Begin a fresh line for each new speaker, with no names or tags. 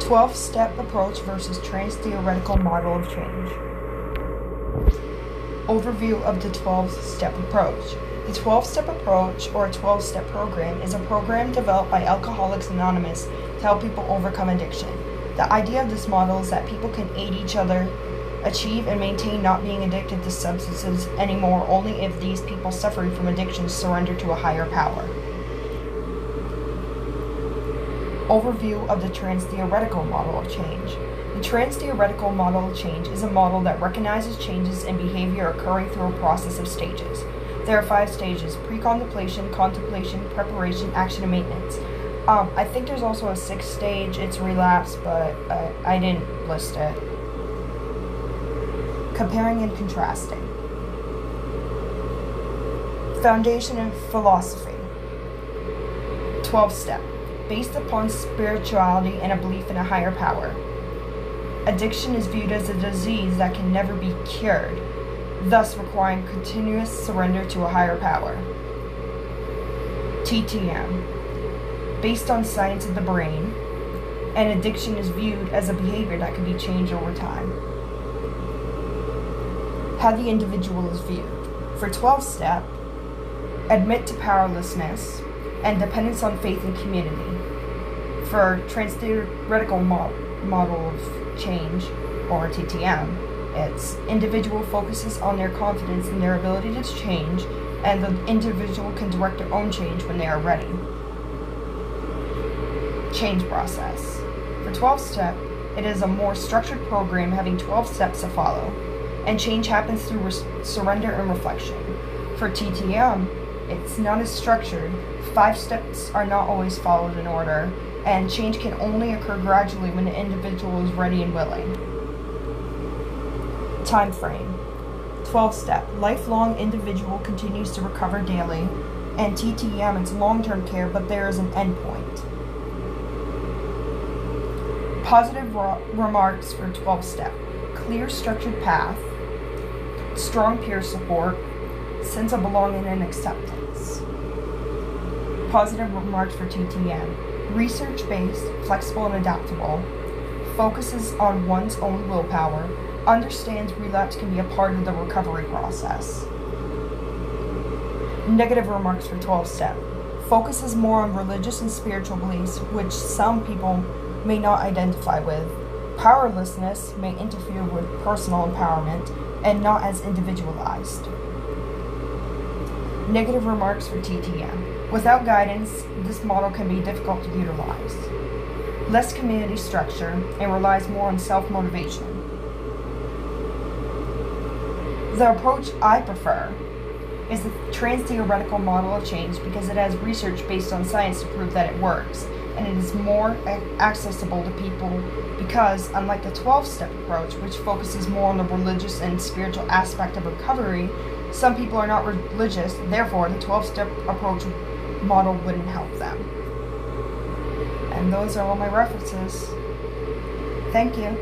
12-step approach versus trans-theoretical model of change. Overview of the 12-step approach. The 12-step approach, or a 12-step program, is a program developed by Alcoholics Anonymous to help people overcome addiction. The idea of this model is that people can aid each other achieve and maintain not being addicted to substances anymore only if these people suffering from addiction surrender to a higher power. Overview of the trans-theoretical model of change. The trans-theoretical model of change is a model that recognizes changes in behavior occurring through a process of stages. There are 5 stages: pre-contemplation, contemplation, preparation, action, and maintenance. I think there's also a 6th stage, it's relapse, but I didn't list it. Comparing and contrasting. Foundation of philosophy. 12-step. Based upon spirituality and a belief in a higher power. Addiction is viewed as a disease that can never be cured, thus requiring continuous surrender to a higher power. TTM. Based on science of the brain, and addiction is viewed as a behavior that can be changed over time. How the individual is viewed. For 12-step, admit to powerlessness and dependence on faith and community. For trans-theoretical model of change, or TTM, it's individual focuses on their confidence in their ability to change, and the individual can direct their own change when they are ready. Change process. For 12-step, it is a more structured program having 12 steps to follow, and change happens through surrender and reflection. For TTM, it's not as structured, 5 steps are not always followed in order, and change can only occur gradually when the individual is ready and willing. Time frame. 12-step. Lifelong individual continues to recover daily, and TTM, it's long-term care, but there is an end point. Positive remarks for 12-step. Clear structured path, strong peer support, sense of belonging and acceptance. Positive remarks for TTM. Research-based, flexible and adaptable, focuses on one's own willpower, understands relapse can be a part of the recovery process. Negative remarks for 12-step. Focuses more on religious and spiritual beliefs, which some people may not identify with. Powerlessness may interfere with personal empowerment and not as individualized. Negative remarks for TTM. Without guidance, this model can be difficult to utilize. Less community structure and relies more on self-motivation. The approach I prefer is the trans-theoretical model of change because it has research based on science to prove that it works, and it is more accessible to people because, unlike the 12-step approach, which focuses more on the religious and spiritual aspect of recovery, some people are not religious, therefore the 12-step approach model wouldn't help them. And those are all my references. Thank you.